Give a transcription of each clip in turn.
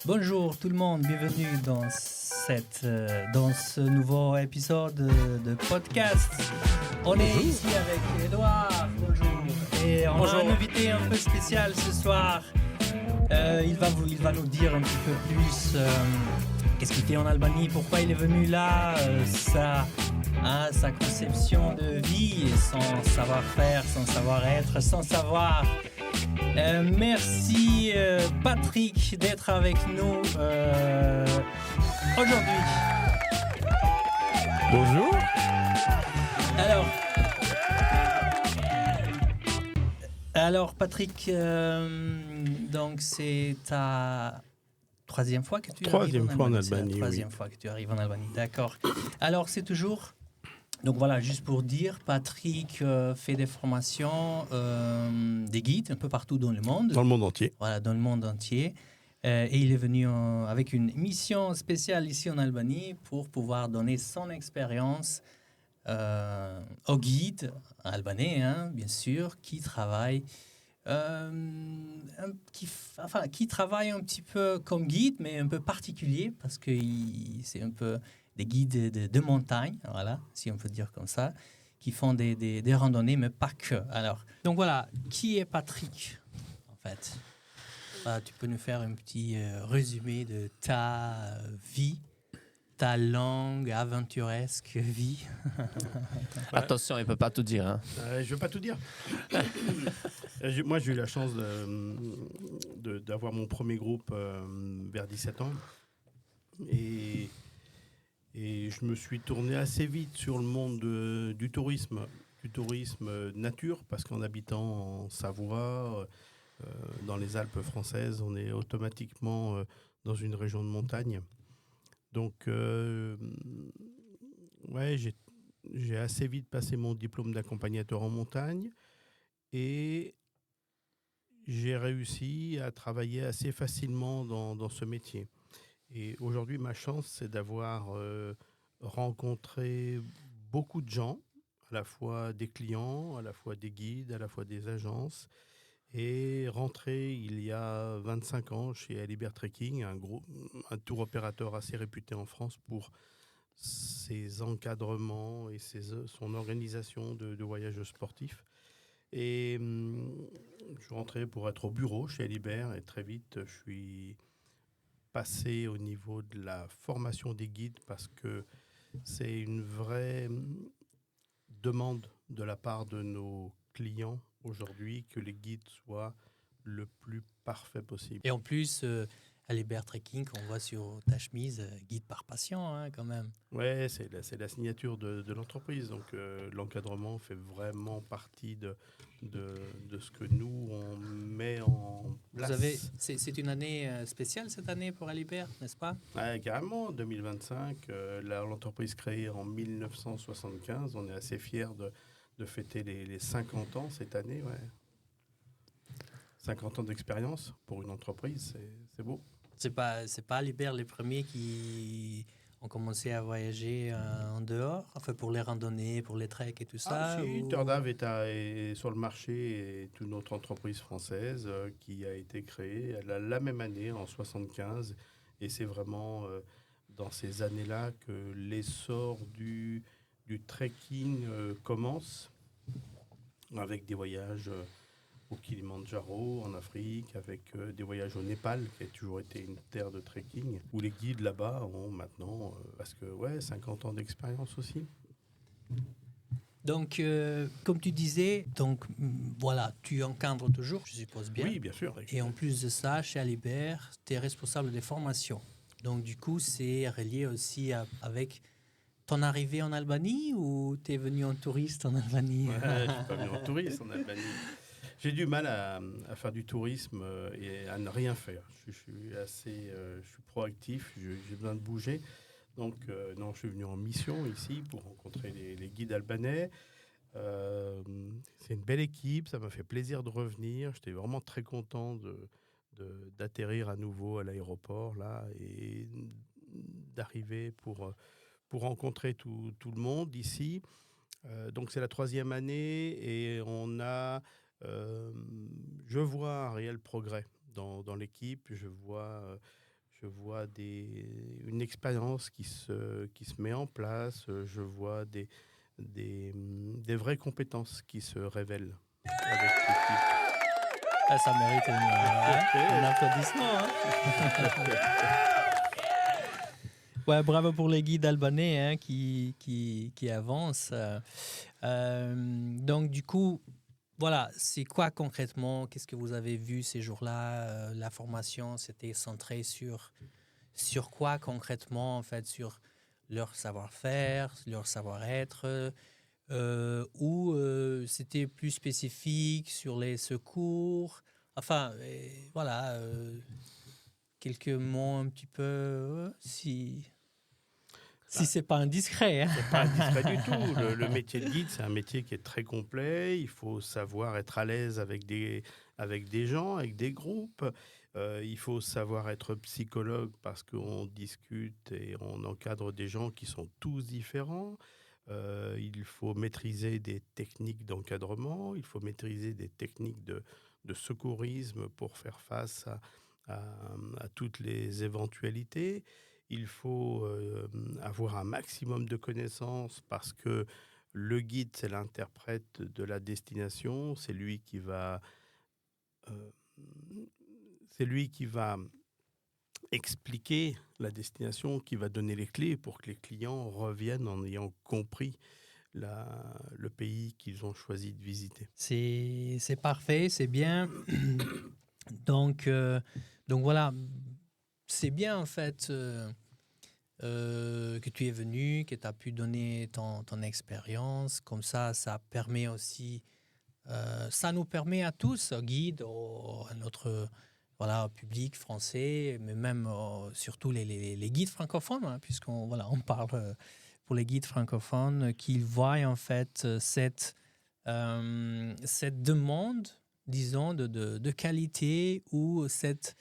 Bonjour tout le monde, bienvenue dans ce nouveau épisode de podcast. On est ici avec Edouard, bonjour. Et on a un invité un peu spécial ce soir. Il va nous dire un petit peu plus qu'est-ce qu'il fait en Albanie, pourquoi il est venu là, sa conception de vie, son savoir-faire, son savoir-être, son savoir. Merci Patrick d'être avec nous aujourd'hui. Bonjour. Alors Patrick, donc c'est ta troisième fois que tu arrives en Albanie. C'est la troisième fois que tu arrives en Albanie, d'accord. Alors c'est toujours... Donc voilà, juste pour dire, Patrick fait des formations, des guides un peu partout dans le monde. Dans le monde entier. Voilà, dans le monde entier. Et il est venu avec une mission spéciale ici en Albanie pour pouvoir donner son expérience aux guides albanais, hein, bien sûr, qui travaillent qui travaillent un petit peu comme guide, mais un peu particulier parce que c'est un peu des guides de montagne, voilà, si on peut dire comme ça, qui font des randonnées, mais pas que. Alors, donc voilà, qui est Patrick, en fait? Tu peux nous faire un petit résumé de ta vie, ta longue, aventuresque vie. Attention, il ne peut pas tout dire. Hein. Je ne veux pas tout dire. Moi, j'ai eu la chance d'avoir mon premier groupe vers 17 ans. Et je me suis tourné assez vite sur le monde du tourisme nature, parce qu'en habitant en Savoie, dans les Alpes françaises, on est automatiquement dans une région de montagne. Donc, j'ai assez vite passé mon diplôme d'accompagnateur en montagne et j'ai réussi à travailler assez facilement dans ce métier. Et aujourd'hui, ma chance, c'est d'avoir rencontré beaucoup de gens, à la fois des clients, à la fois des guides, à la fois des agences, et rentré il y a 25 ans chez Alibert Trekking, un tour opérateur assez réputé en France pour ses encadrements et son organisation de voyages sportifs. Et je suis rentré pour être au bureau chez Alibert et très vite, je suis passé au niveau de la formation des guides parce que c'est une vraie demande de la part de nos clients aujourd'hui que les guides soient le plus parfait possible. Et en plus, Alibert Trekking, on voit sur ta chemise, guide par patient, hein, quand même. Ouais, c'est la signature de l'entreprise. Donc, l'encadrement fait vraiment partie de ce que nous, on met en place. C'est une année spéciale cette année pour Alibert, n'est-ce pas? Ouais, carrément, 2025, l'entreprise créée en 1975. On est assez fiers de fêter les 50 ans cette année. Ouais. 50 ans d'expérience pour une entreprise, c'est beau. C'est pas Alibert les premiers qui ont commencé à voyager en dehors, enfin pour les randonnées, pour les treks et tout ça. Turdav est sur le marché, est une autre entreprise française qui a été créée la même année, en 75. Et c'est vraiment dans ces années-là que l'essor du trekking commence, avec des voyages au Kilimandjaro, en Afrique, avec des voyages au Népal, qui a toujours été une terre de trekking, où les guides là-bas ont maintenant, 50 ans d'expérience aussi. Donc, comme tu disais, voilà, tu encadres toujours, je suppose bien. Oui, bien sûr. Et en plus de ça, chez Alibert, tu es responsable des formations. Donc, du coup, c'est relié aussi avec ton arrivée en Albanie ou tu es venu en touriste en Albanie? Ouais, je ne suis pas venu en touriste en Albanie. J'ai du mal à faire du tourisme et à ne rien faire. Je suis proactif, j'ai besoin de bouger. Donc, non, je suis venu en mission ici pour rencontrer les guides albanais. C'est une belle équipe, ça m'a fait plaisir de revenir. J'étais vraiment très content d'atterrir à nouveau à l'aéroport là et d'arriver pour rencontrer tout le monde ici. Donc, c'est la 3e année et je vois un réel progrès dans l'équipe. Je vois Je vois une expérience qui se met en place. Je vois des vraies compétences qui se révèlent avec l'équipe. Ça mérite un applaudissement. Ouais, bravo pour les guides albanais hein, qui avancent. Donc, du coup, voilà, c'est quoi concrètement? Qu'est-ce que vous avez vu ces jours-là? La formation, c'était centré sur quoi concrètement, en fait, sur leur savoir-faire, leur savoir-être, ou c'était plus spécifique sur les secours? Enfin, voilà, quelques mots un petit peu, si c'est pas indiscret. Hein. C'est pas indiscret du tout. Le métier de guide, c'est un métier qui est très complet. Il faut savoir être à l'aise avec des gens, avec des groupes. Il faut savoir être psychologue parce qu'on discute et on encadre des gens qui sont tous différents. Il faut maîtriser des techniques d'encadrement. Il faut maîtriser des techniques de secourisme pour faire face à toutes les éventualités. Il faut avoir un maximum de connaissances parce que le guide, c'est l'interprète de la destination. C'est lui qui va expliquer la destination, qui va donner les clés pour que les clients reviennent en ayant compris le pays qu'ils ont choisi de visiter. C'est parfait, c'est bien. Donc voilà, c'est bien en fait que tu es venu, que tu as pu donner ton expérience. Comme ça permet aussi, ça nous permet à tous, guides, à notre public français, mais même surtout les guides francophones, hein, puisqu'on on parle pour les guides francophones, qu'ils voient en fait cette demande, disons, de qualité ou cette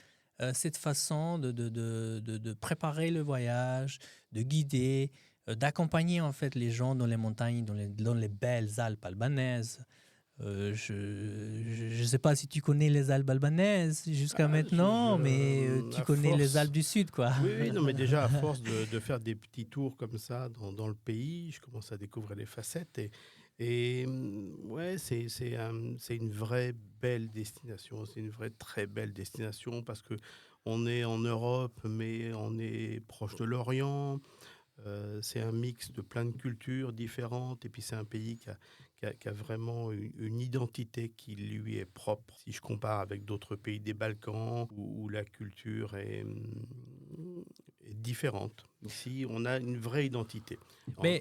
façon de préparer le voyage, de guider, d'accompagner en fait les gens dans les montagnes, dans les belles Alpes albanaises. Je ne sais pas si tu connais les Alpes albanaises jusqu'à maintenant, mais tu connais les Alpes du Sud, quoi. Oui, non, mais déjà, à force de faire des petits tours comme ça dans le pays, je commence à découvrir les facettes. Et ouais, c'est une vraie belle destination. C'est une vraie très belle destination parce qu'on est en Europe, mais on est proche de l'Orient. C'est un mix de plein de cultures différentes. Et puis, c'est un pays qui a vraiment une identité qui lui est propre. Si je compare avec d'autres pays des Balkans, où la culture est différente. Ici, on a une vraie identité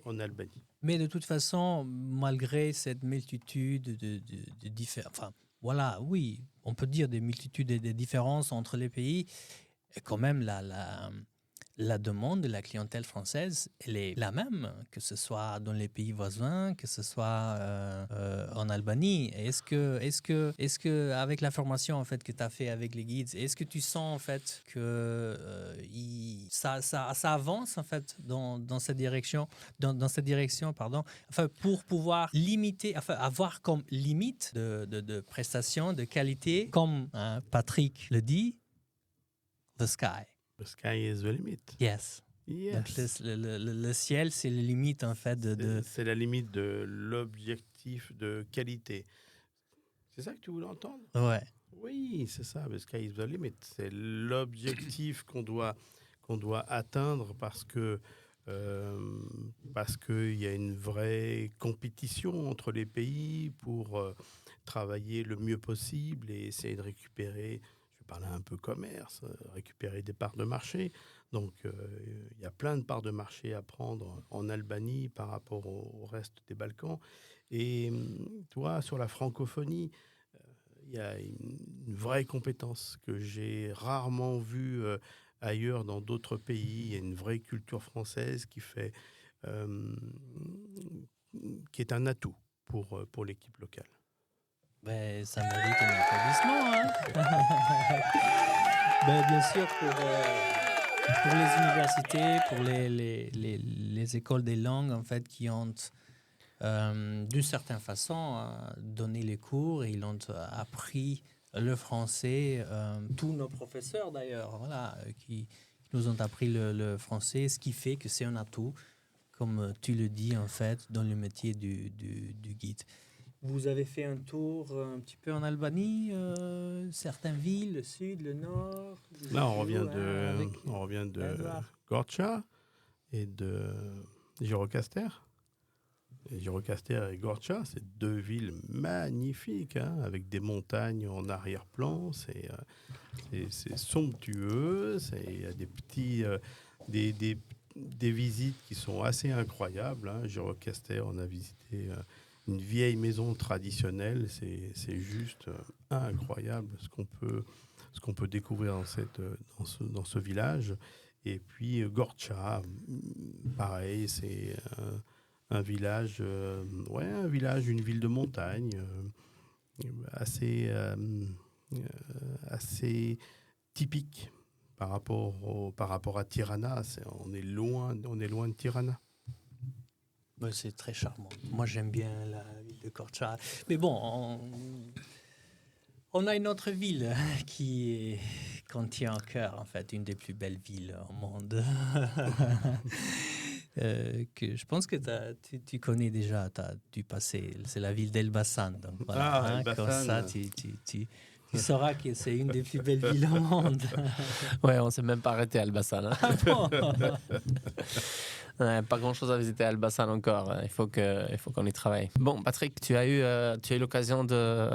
en Albanie. Mais de toute façon, malgré cette multitude de différences, enfin, voilà, oui, on peut dire des multitudes et des différences entre les pays, et quand même, la demande de la clientèle française, elle est la même, que ce soit dans les pays voisins, que ce soit en Albanie. Est-ce que avec la formation en fait que tu as fait avec les guides, est-ce que tu sens en fait que ça avance en fait dans cette direction, dans cette direction, pardon, enfin pour pouvoir limiter, enfin avoir comme limite de prestation, de qualité, comme Patrick le dit, the sky. The sky is the limit. Yes. Donc le ciel, c'est la limite en fait C'est la limite de l'objectif de qualité. C'est ça que tu voulais entendre? Ouais. Oui, c'est ça. The sky is the limit. C'est l'objectif qu'on doit atteindre parce qu'il y a une vraie compétition entre les pays pour travailler le mieux possible et essayer de récupérer. Parler un peu commerce, récupérer des parts de marché. Donc, il y a plein de parts de marché à prendre en Albanie par rapport au reste des Balkans. Et toi, sur la francophonie, il y a une vraie compétence que j'ai rarement vue ailleurs dans d'autres pays. Il y a une vraie culture française qui est un atout pour l'équipe locale. Ben, ça mérite un applaudissement. Hein? Bien sûr, pour les universités, pour les écoles des langues, en fait, qui ont, d'une certaine façon, donné les cours et ils ont appris le français, tous nos professeurs d'ailleurs, voilà, qui nous ont appris le français, ce qui fait que c'est un atout, comme tu le dis en fait, dans le métier du guide. Vous avez fait un tour un petit peu en Albanie, certaines villes, le sud, le nord. Là, on revient de Gorcha et de Gjirokastër. Gjirokastër et Gorcha, c'est deux villes magnifiques, hein, avec des montagnes en arrière-plan. C'est somptueux. Il y a des visites qui sont assez incroyables. Hein. Gjirokastër, on a visité une vieille maison traditionnelle. C'est juste incroyable ce qu'on peut découvrir dans ce village. Et puis Gorcha, pareil, c'est un village, une ville de montagne assez typique par rapport à Tirana. On est loin de Tirana. C'est très charmant. Moi, j'aime bien la ville de Gorcha. Mais bon, on a une autre ville qu'on tient en cœur, en fait, une des plus belles villes au monde. Que je pense que tu connais déjà, tu as dû passer. C'est la ville d'Elbasan. Donc voilà, Elbasan. Comme ça, tu sauras que c'est une des plus belles villes au monde. Ouais, on s'est même pas arrêté à Elbasan. Hein. Ah bon. Ouais, pas grand-chose à visiter à Elbasan encore. Il faut qu'on y travaille. Bon, Patrick, tu as eu l'occasion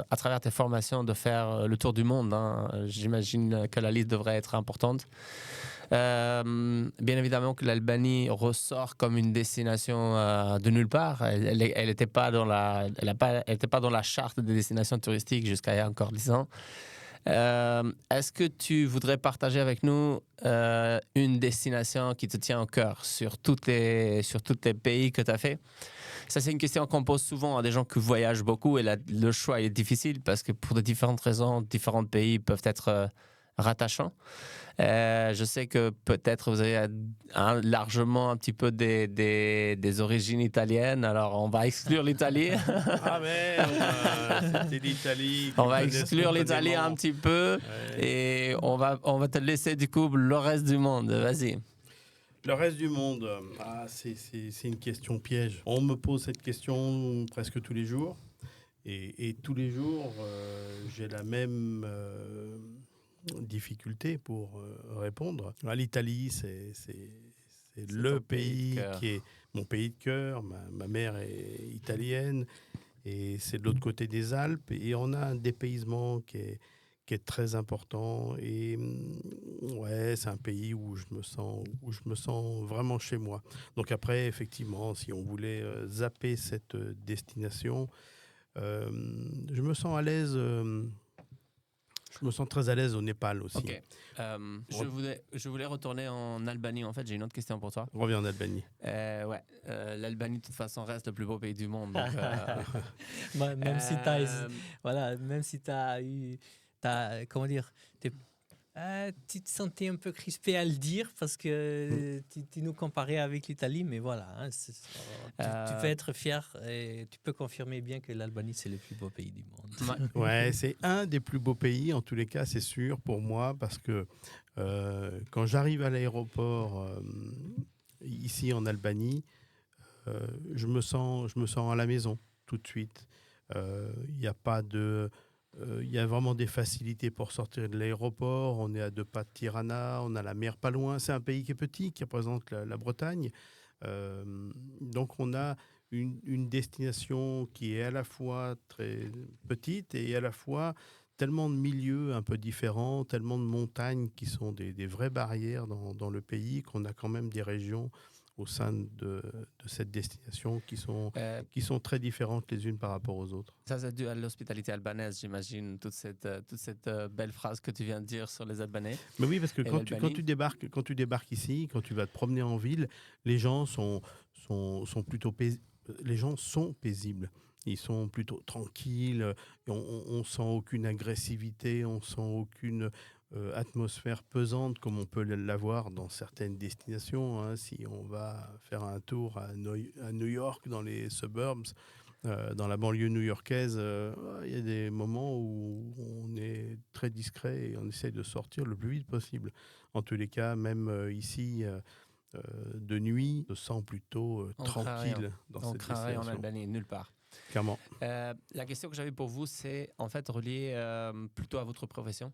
à travers tes formations, de faire le tour du monde. Hein. J'imagine que la liste devrait être importante. Bien évidemment que l'Albanie ressort comme une destination de nulle part. Elle n'était pas dans la charte des destinations touristiques jusqu'à il y a encore 10 ans. Est-ce que tu voudrais partager avec nous une destination qui te tient au cœur sur tous les pays que tu as fait? Ça, c'est une question qu'on pose souvent à des gens qui voyagent beaucoup et le choix est difficile parce que pour de différentes raisons, différents pays peuvent être rattachants. Je sais que peut-être vous avez largement un petit peu des origines italiennes, alors on va exclure l'Italie. Ah merde, c'était l'Italie. On va exclure l'Italie un petit peu, ouais. Et on va te laisser du coup le reste du monde. Vas-y. Le reste du monde, c'est une question piège. On me pose cette question presque tous les jours. Et tous les jours, j'ai la même difficulté pour répondre. L'Italie, c'est le pays qui est mon pays de cœur. Ma mère est italienne et c'est de l'autre côté des Alpes. Et on a un dépaysement qui est très important. Et ouais, c'est un pays où je me sens vraiment chez moi. Donc après, effectivement, si on voulait zapper cette destination, je me sens à l'aise. Je me sens très à l'aise au Népal aussi. Ok. Je voulais retourner en Albanie. En fait, j'ai une autre question pour toi. Reviens en Albanie. L'Albanie, de toute façon, reste le plus beau pays du monde. Donc, même si tu as eu... comment dire, tu te sentais un peu crispé à le dire parce que tu nous comparais avec l'Italie, mais voilà, hein, tu peux être fier et tu peux confirmer bien que l'Albanie, c'est le plus beau pays du monde. Ouais, c'est un des plus beaux pays, en tous les cas, c'est sûr pour moi, parce que quand j'arrive à l'aéroport ici en Albanie, je me sens à la maison tout de suite. Il n'y a pas de... Il y a vraiment des facilités pour sortir de l'aéroport. On est à 2 pas de Tirana, on a la mer pas loin. C'est un pays qui est petit, qui représente la Bretagne. Donc on a une destination qui est à la fois très petite et à la fois tellement de milieux un peu différents, tellement de montagnes qui sont des vraies barrières dans le pays, qu'on a quand même des régions au sein de cette destination qui sont très différentes les unes par rapport aux autres. Ça, c'est dû à l'hospitalité albanaise, j'imagine, toute cette belle phrase que tu viens de dire sur les Albanais. Mais oui, parce que quand tu débarques ici, quand tu vas te promener en ville, les gens sont plutôt les gens sont paisibles. Ils sont plutôt tranquilles. On sent aucune agressivité, on sent aucune atmosphère pesante comme on peut l'avoir dans certaines destinations. Hein. Si on va faire un tour à New York, dans les suburbs, Dans la banlieue new-yorkaise, il y a des moments où on est très discret et on essaye de sortir le plus vite possible. En tous les cas, même ici, de nuit, on se sent plutôt On craint rien. tranquille dans On cette craint rien en destination. Albanie, nulle part. Clairement. La question que j'avais pour vous, c'est en fait relié plutôt à votre profession.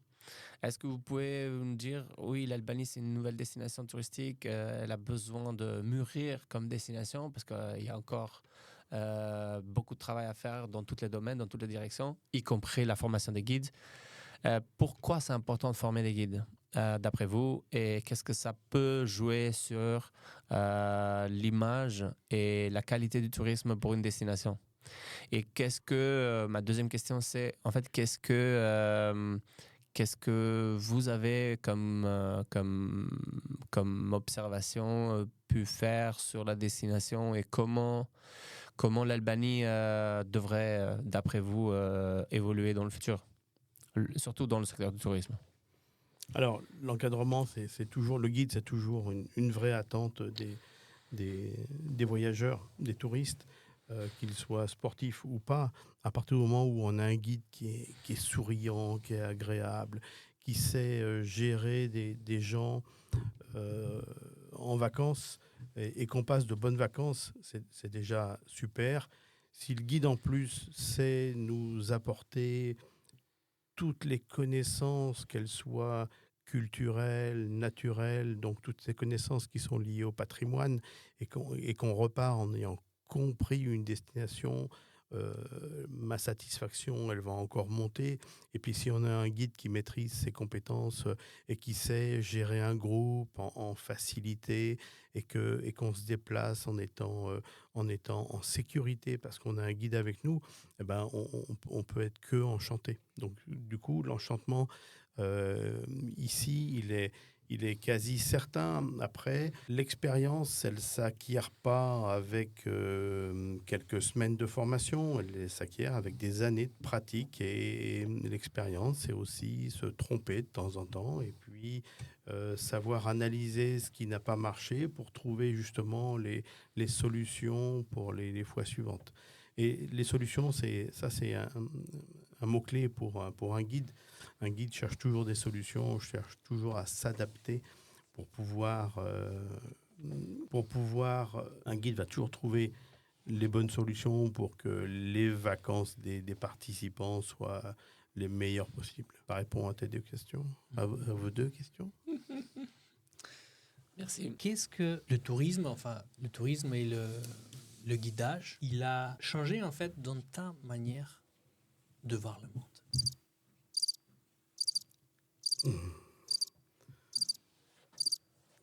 Est-ce que vous pouvez me dire, oui, l'Albanie, c'est une nouvelle destination touristique, elle a besoin de mûrir comme destination parce qu'il y a encore beaucoup de travail à faire dans tous les domaines, dans toutes les directions, y compris la formation des guides. Pourquoi c'est important de former des guides, d'après vous, et qu'est-ce que ça peut jouer sur l'image et la qualité du tourisme pour une destination? Et ma deuxième question, c'est en fait, qu'est-ce que vous avez comme observation pu faire sur la destination et comment l'Albanie devrait, d'après vous, évoluer dans le futur, surtout dans le secteur du tourisme? Alors, l'encadrement, c'est toujours, le guide, c'est toujours une vraie attente des voyageurs, des touristes, qu'ils soient sportifs ou pas. À partir du moment où on a un guide qui est souriant, qui est agréable, qui sait gérer des gens en vacances et qu'on passe de bonnes vacances, c'est déjà super. Si le guide en plus sait nous apporter toutes les connaissances, qu'elles soient culturelles, naturelles, donc toutes ces connaissances qui sont liées au patrimoine, et qu'on repart en ayant compris une destination, ma satisfaction, elle va encore monter. Et puis si on a un guide qui maîtrise ses compétences et qui sait gérer un groupe en facilité, et qu'on se déplace en étant en sécurité parce qu'on a un guide avec nous, eh ben on peut être que enchanté. Donc du coup, l'enchantement ici, il est quasi certain. Après, l'expérience, elle ne s'acquiert pas avec quelques semaines de formation, elle s'acquiert avec des années de pratique. Et l'expérience, c'est aussi se tromper de temps en temps et puis savoir analyser ce qui n'a pas marché pour trouver justement les solutions pour les fois suivantes. Et les solutions, c'est un mot-clé pour un guide. Un guide cherche toujours des solutions, cherche toujours à s'adapter pour pouvoir... un guide va toujours trouver les bonnes solutions pour que les vacances des participants soient les meilleures possibles. Ça répond à tes deux questions, à vos deux questions. Merci. Qu'est-ce que le tourisme, enfin le tourisme et le guidage, il a changé en fait dans ta manière de voir le monde?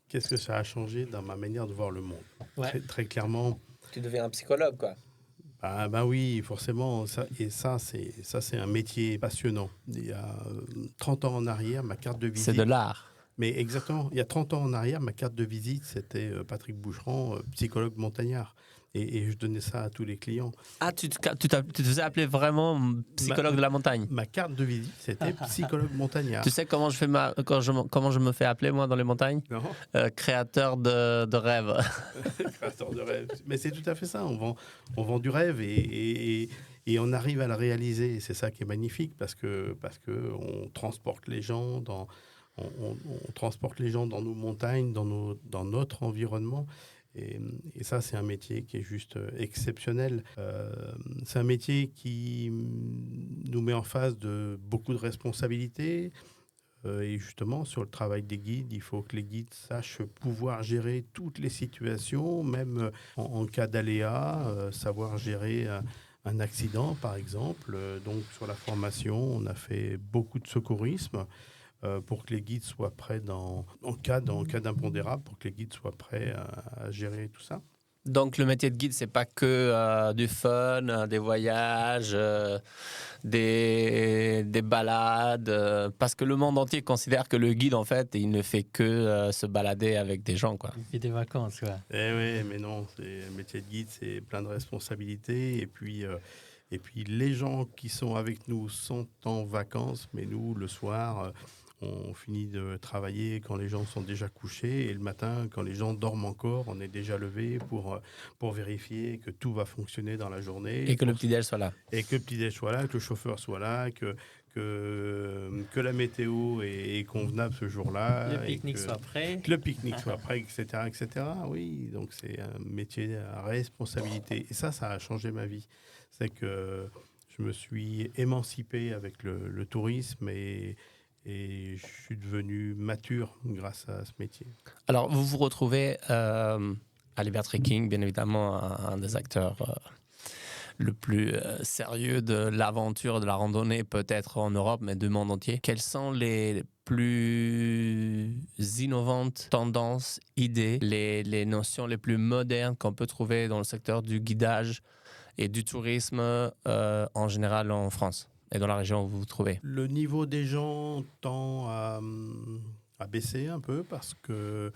Qu'est-ce que ça a changé dans ma manière de voir le monde? Ouais. Très clairement. Tu deviens un psychologue, quoi. Ben oui, forcément. Ça, c'est un métier passionnant. Il y a 30 ans en arrière, ma carte de visite... C'est de l'art. Mais exactement. Il y a 30 ans en arrière, ma carte de visite, c'était Patrick Boucheron, psychologue montagnard. Et je donnais ça à tous les clients. Ah, tu te faisais appeler vraiment psychologue de la montagne? Ma carte de visite, c'était psychologue montagnard. Tu sais comment comment je me fais appeler, moi, dans les montagnes? Non. Créateur de rêves. Créateur de rêve. Mais c'est tout à fait ça. On vend du rêve et on arrive à le réaliser. Et c'est ça qui est magnifique parce que on transporte les gens on transporte les gens dans nos montagnes, dans notre environnement. Et ça, c'est un métier qui est juste exceptionnel. C'est un métier qui nous met en face de beaucoup de responsabilités. Et justement, sur le travail des guides, il faut que les guides sachent pouvoir gérer toutes les situations, même en cas d'aléa, savoir gérer un accident, par exemple. Donc, sur la formation, on a fait beaucoup de secourisme pour que les guides soient prêts en cas d'impondérable, pour que les guides soient prêts à gérer tout ça. Donc, le métier de guide, c'est pas que du fun, des voyages, des balades, parce que le monde entier considère que le guide, en fait, il ne fait que se balader avec des gens, quoi. Il fait des vacances, ouais. Eh oui, mais non, le métier de guide, c'est plein de responsabilités. Et puis, les gens qui sont avec nous sont en vacances, mais nous, le soir, On finit de travailler quand les gens sont déjà couchés et le matin, quand les gens dorment encore, on est déjà levé pour vérifier que tout va fonctionner dans la journée. Et que le petit-déj soit là. Et que le petit-déj soit là, que le chauffeur soit là, que la météo est convenable ce jour-là. Le pique-nique soit prêt. Que le pique-nique soit prêt, etc., etc. Oui, donc c'est un métier à responsabilité. Et ça a changé ma vie. C'est que je me suis émancipé avec le tourisme et je suis devenu mature grâce à ce métier. Alors, vous vous retrouvez à Liberty Trekking, bien évidemment, un des acteurs le plus sérieux de l'aventure, de la randonnée, peut-être en Europe, mais du monde entier. Quelles sont les plus innovantes tendances, idées, les notions les plus modernes qu'on peut trouver dans le secteur du guidage et du tourisme en général en France et dans la région où vous vous trouvez? Le niveau des gens tend à baisser un peu parce que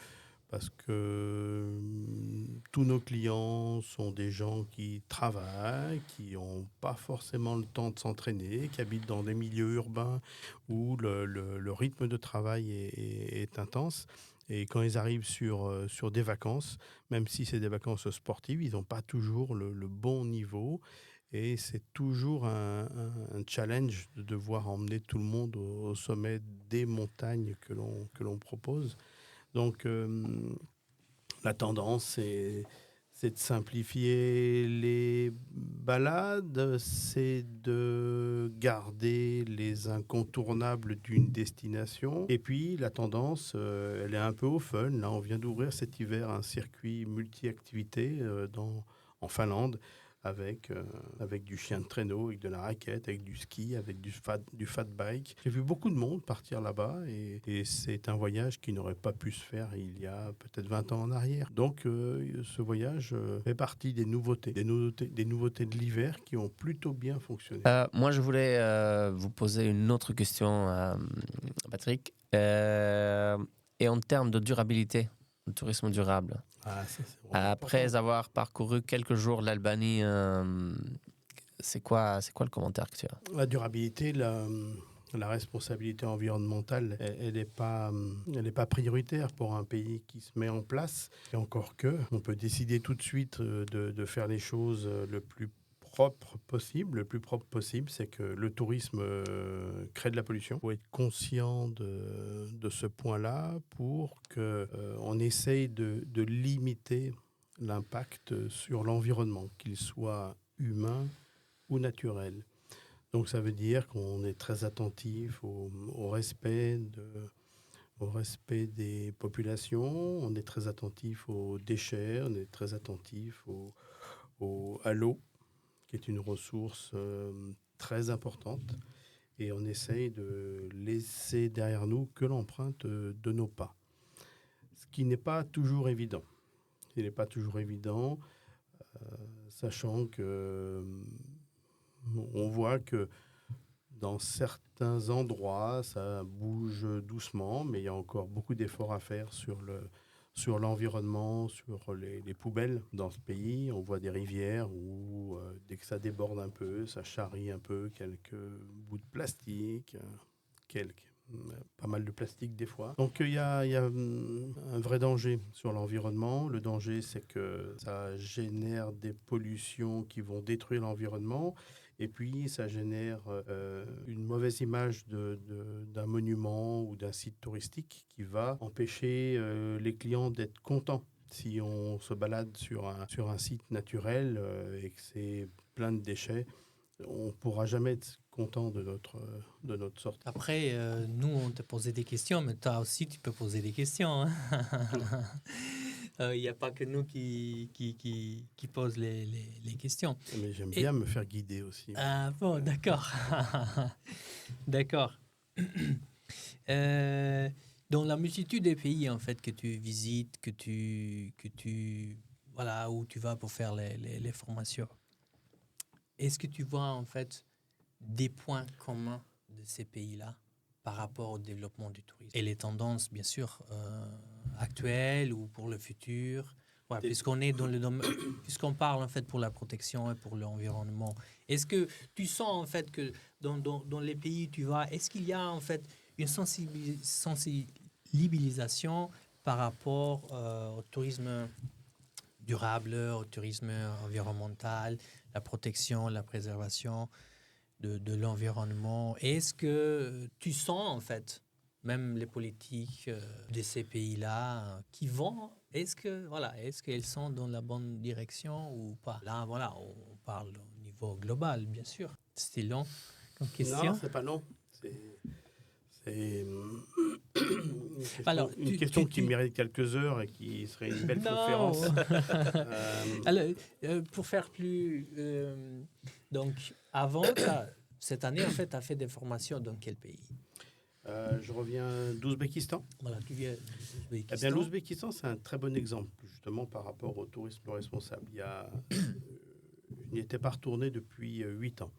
tous nos clients sont des gens qui travaillent, qui n'ont pas forcément le temps de s'entraîner, qui habitent dans des milieux urbains où le rythme de travail est intense. Et quand ils arrivent sur des vacances, même si c'est des vacances sportives, ils n'ont pas toujours le bon niveau. Et c'est toujours un challenge de devoir emmener tout le monde au sommet des montagnes que l'on propose. Donc, la tendance, c'est de simplifier les balades, c'est de garder les incontournables d'une destination. Et puis, la tendance, elle est un peu au fun. Là, on vient d'ouvrir cet hiver un circuit multi-activités en Finlande, avec du chien de traîneau, avec de la raquette, avec du ski, avec du fat bike. J'ai vu beaucoup de monde partir là-bas et c'est un voyage qui n'aurait pas pu se faire il y a peut-être 20 ans en arrière. Donc ce voyage fait partie des nouveautés de l'hiver qui ont plutôt bien fonctionné. Moi, je voulais vous poser une autre question, Patrick. Et en termes de durabilité, le tourisme durable, après avoir parcouru quelques jours l'Albanie, c'est quoi le commentaire que tu as? La durabilité, la responsabilité environnementale, elle n'est pas prioritaire pour un pays qui se met en place. Et encore que, on peut décider tout de suite de faire les choses le plus propre possible. Le plus propre possible, c'est que le tourisme crée de la pollution. Il faut être conscient de ce point-là pour qu'on essaye de limiter l'impact sur l'environnement, qu'il soit humain ou naturel. Donc ça veut dire qu'on est très attentif au respect des populations, on est très attentif aux déchets, on est très attentif à l'eau, qui est une ressource très importante, et on essaye de laisser derrière nous que l'empreinte de nos pas. Ce qui n'est pas toujours évident. Sachant que on voit que dans certains endroits, ça bouge doucement, mais il y a encore beaucoup d'efforts à faire sur l'environnement, sur les poubelles dans ce pays. On voit des rivières où, dès que ça déborde un peu, ça charrie un peu quelques bouts de plastique, pas mal de plastique des fois. Donc il y a un vrai danger sur l'environnement. Le danger, c'est que ça génère des pollutions qui vont détruire l'environnement. Et puis, ça génère une mauvaise image d'un monument ou d'un site touristique qui va empêcher les clients d'être contents. Si on se balade sur un site naturel et que c'est plein de déchets, on ne pourra jamais être content de notre sortie. Après, nous, on te posait des questions, mais toi aussi, tu peux poser des questions. Il n'y a pas que nous qui posent les questions. Mais j'aime bien me faire guider aussi. Ah bon, d'accord. D'accord. Dans la multitude des pays en fait que tu visites, voilà, où tu vas pour faire les formations, est-ce que tu vois en fait des points communs de ces pays-là par rapport au développement du tourisme et les tendances bien sûr actuelles ou pour le futur? Ouais, puisqu'on est dans le domaine, puisqu'on parle en fait pour la protection et pour l'environnement, est-ce que tu sens en fait que dans les pays où tu vas, est-ce qu'il y a en fait une sensibilisation par rapport au tourisme durable, au tourisme environnemental, la protection, la préservation de l'environnement. Est-ce que tu sens, en fait, même les politiques de ces pays-là qui vont, est-ce qu'elles sont dans la bonne direction ou pas? Là, voilà, on parle au niveau global, bien sûr. C'était long comme question. Non, c'est pas long. C'est Alors, une question qui mérite quelques heures et qui serait une belle conférence. Alors, pour faire plus... donc, avant, cette année, en fait, tu as fait des formations dans quel pays? Je reviens d'Ouzbékistan. Voilà, tu viens d'Ouzbékistan. Eh bien, l'Ouzbékistan, c'est un très bon exemple, justement, par rapport au tourisme responsable. Je n'y étais pas retourné depuis 8 ans.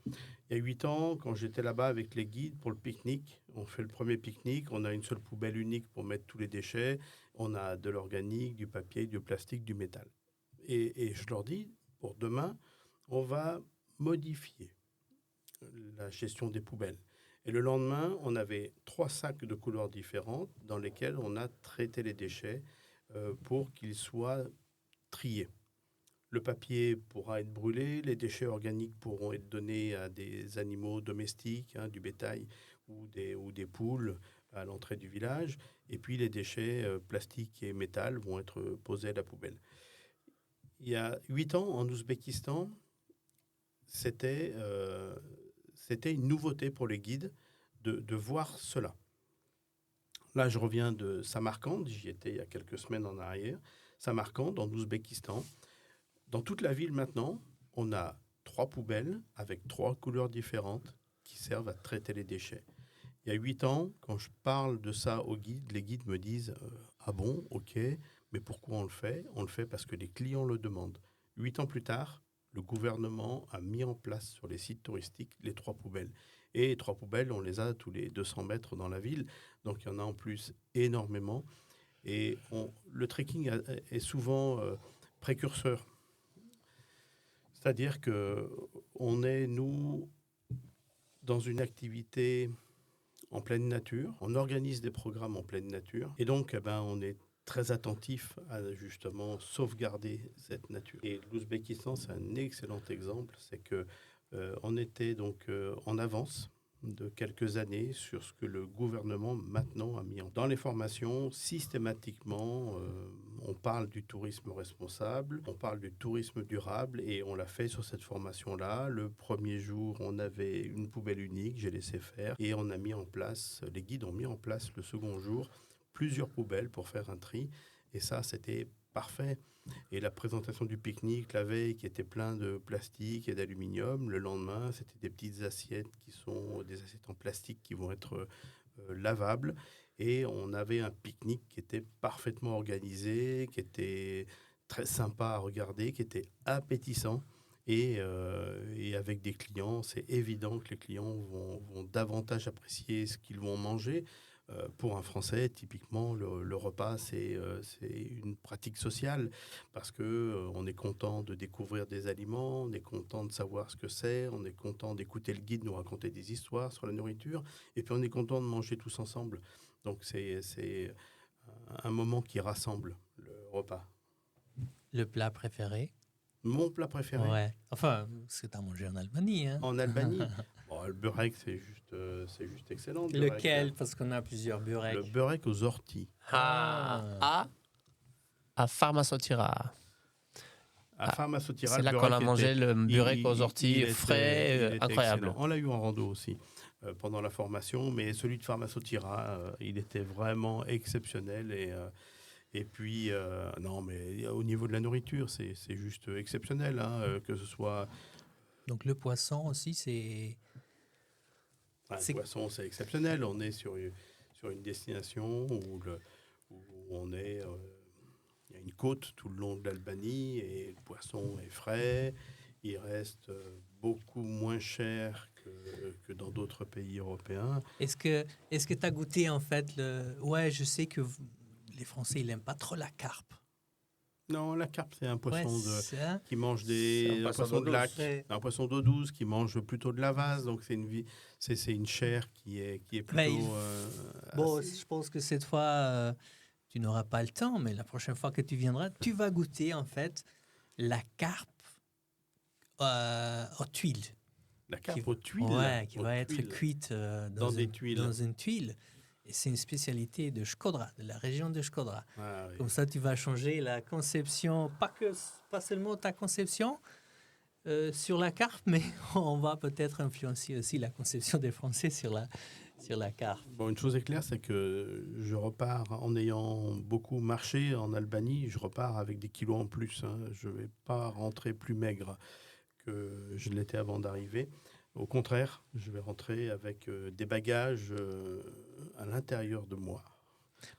Il y a 8 ans, quand j'étais là-bas avec les guides pour le pique-nique, on fait le premier pique-nique, on a une seule poubelle unique pour mettre tous les déchets, on a de l'organique, du papier, du plastique, du métal. Et je leur dis, pour demain, on va modifier la gestion des poubelles. Et le lendemain, on avait 3 sacs de couleurs différentes dans lesquels on a traité les déchets pour qu'ils soient triés. Le papier pourra être brûlé, les déchets organiques pourront être donnés à des animaux domestiques, du bétail ou des poules à l'entrée du village. Et puis les déchets plastiques et métal vont être posés à la poubelle. Il y a 8 ans, en Ouzbékistan, c'était une nouveauté pour les guides de voir cela. Là, je reviens de Samarcande, j'y étais il y a quelques semaines en arrière. Samarcande, en Ouzbékistan. Dans toute la ville maintenant, on a 3 poubelles avec 3 couleurs différentes qui servent à traiter les déchets. Il y a 8 ans, quand je parle de ça aux guides, les guides me disent « Ah bon, ok, mais pourquoi on le fait ? On le fait parce que les clients le demandent. » 8 ans plus tard, le gouvernement a mis en place sur les sites touristiques les 3 poubelles. Et les 3 poubelles, on les a tous les 200 mètres dans la ville. Donc il y en a en plus énormément. Et le trekking est souvent précurseur. C'est-à-dire qu'on est, nous, dans une activité en pleine nature. On organise des programmes en pleine nature. Et donc, on est très attentif à justement sauvegarder cette nature. Et l'Ouzbékistan, c'est un excellent exemple. C'est qu'on était donc en avance de quelques années sur ce que le gouvernement maintenant a mis en place. Dans les formations, systématiquement, on parle du tourisme responsable, on parle du tourisme durable et on l'a fait sur cette formation-là. Le premier jour, on avait une poubelle unique, j'ai laissé faire et on a mis en place, les guides ont mis en place le second jour plusieurs poubelles pour faire un tri et ça, c'était parfait. Et la présentation du pique-nique la veille qui était plein de plastique et d'aluminium, le lendemain, c'était des petites assiettes qui sont des assiettes en plastique qui vont être lavables. Et on avait un pique-nique qui était parfaitement organisé, qui était très sympa à regarder, qui était appétissant. Et avec des clients, c'est évident que les clients vont davantage apprécier ce qu'ils vont manger. Pour un Français, typiquement, le repas, c'est une pratique sociale parce qu'on est content de découvrir des aliments, on est content de savoir ce que c'est, on est content d'écouter le guide nous raconter des histoires sur la nourriture et puis on est content de manger tous ensemble. Donc, c'est un moment qui rassemble le repas. Le plat préféré? Mon plat préféré? Ouais. Enfin, ce que tu as mangé en Albanie. Hein. En Albanie? Le burek, c'est juste excellent. Lequel? Parce qu'on a plusieurs bureks. Le burek aux orties. À Farmasotira. À Farmasotira. C'est là qu'on a mangé le burek aux orties frais, incroyable. Excellent. On l'a eu en rando aussi pendant la formation, mais celui de Farmasotira, il était vraiment exceptionnel et puis, non, mais au niveau de la nourriture, c'est juste exceptionnel, que ce soit... Donc le poisson aussi, c'est... Le poisson, c'est exceptionnel. On est sur une destination où on est... il y a une côte tout le long de l'Albanie et le poisson est frais. Il reste beaucoup moins cher que dans d'autres pays européens. Est-ce que tu as goûté, en fait, Ouais, je sais que... les Français, ils n'aiment pas trop la carpe. Non, la carpe, c'est un poisson ça. qui mange C'est des un poisson poissons de d'eau lac, douce. un poisson d'eau douce qui mange plutôt de la vase. Donc, c'est une chair qui est plutôt. Bon, assez- je pense que cette fois, tu n'auras pas le temps, mais la prochaine fois que tu viendras, tu vas goûter en fait la carpe aux tuiles. La carpe aux tuiles. Ouais, qui aux va être tuiles. cuite Dans des tuiles. dans une tuile. Et c'est une spécialité de Shkodra, de la région de Shkodra. Ah, oui. Comme ça, tu vas changer la conception, pas seulement ta conception sur la carpe, mais on va peut-être influencer aussi la conception des Français sur la carpe. Bon, une chose est claire, c'est que je repars en ayant beaucoup marché en Albanie, je repars avec des kilos en plus. Hein. Je ne vais pas rentrer plus maigre que je l'étais avant d'arriver. Au contraire, je vais rentrer avec des bagages à l'intérieur de moi.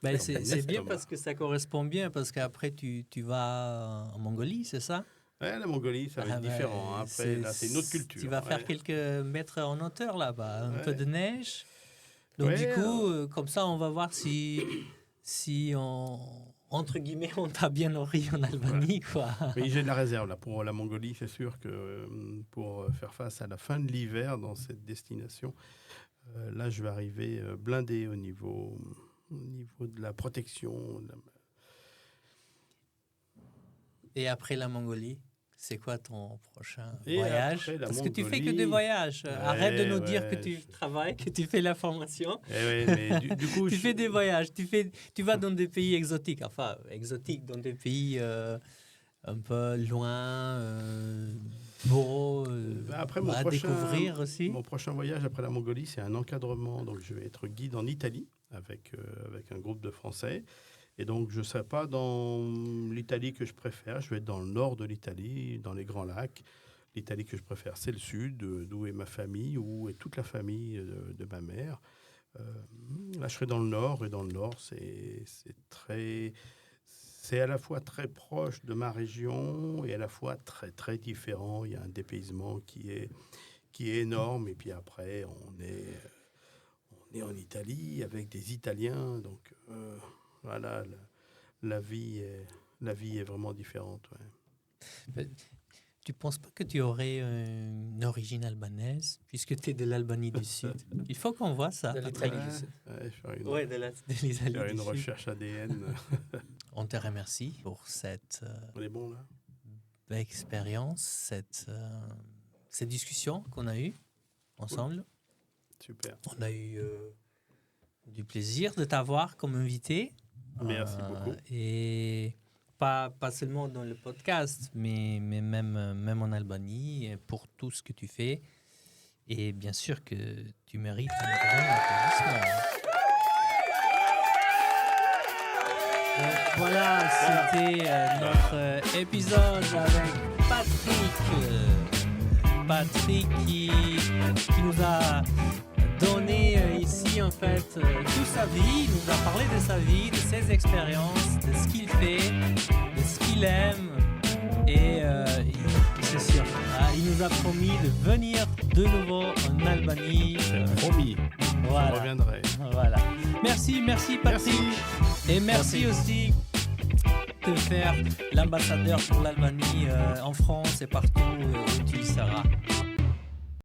Ben, Dans c'est mon bien estomac. parce que ça correspond bien, parce qu'après, tu vas en Mongolie, c'est ça? Ouais, la Mongolie, ça va Ah être ben, différent. Hein. Après, là, c'est une autre culture. Tu vas faire Ouais. quelques mètres en hauteur là-bas, un Ouais. peu de neige. Donc Ouais, du coup, comme ça, on va voir si on, entre guillemets, on t'a bien nourri en Albanie, quoi. Oui, j'ai de la réserve là. Pour la Mongolie, c'est sûr que pour faire face à la fin de l'hiver dans cette destination, là, je vais arriver blindé au niveau de la protection. Et après la Mongolie, c'est quoi ton prochain Et voyage? après la Parce que tu fais que Mongolie- des voyages. Arrête de nous dire ouais, que tu travailles, que tu fais la formation. Eh oui, mais du coup, Tu fais des voyages, tu vas dans des pays exotiques, enfin exotiques, dans des pays un peu loin, beaux, Après, à découvrir aussi. mon prochain voyage après la Mongolie, c'est un encadrement. Donc, je vais être guide en Italie avec un groupe de Français. Et donc, je ne serai pas dans l'Italie que je préfère. Je vais être dans le nord de l'Italie, dans les Grands Lacs. L'Italie que je préfère, c'est le sud, d'où est ma famille, où est toute la famille de ma mère. Là, je serai dans le nord. Et dans le nord, c'est à la fois très proche de ma région et à la fois très, très différent. Il y a un dépaysement qui est énorme. Et puis après, on est en Italie avec des Italiens. Donc, voilà, la vie est vraiment différente. Ouais. Tu ne penses pas que tu aurais une origine albanaise, puisque tu es de l'Albanie du Sud? Il faut qu'on voit ça. De après. l'Italie du Sud. Ouais, faire une, Ouais, de l'Italie faire du une Sud. recherche ADN. On te remercie pour cette On est bon là? belle expérience, cette discussion qu'on a eue ensemble. Super. On a eu du plaisir de t'avoir comme invité. Merci beaucoup. Et pas seulement dans le podcast, mais même en Albanie, et pour tout ce que tu fais. Et bien sûr que tu mérites un grand applaudissement. Donc voilà, c'était notre épisode avec Patrick. Patrick qui nous a donné ici en fait toute sa vie, il nous a parlé de sa vie, de ses expériences, de ce qu'il fait, de ce qu'il aime et c'est sûr, il nous a promis de venir de nouveau en Albanie. Promis, je Voilà. reviendrai. Voilà. Merci Patrick. Merci. Et merci aussi de faire l'ambassadeur pour l'Albanie en France et partout où tu y seras.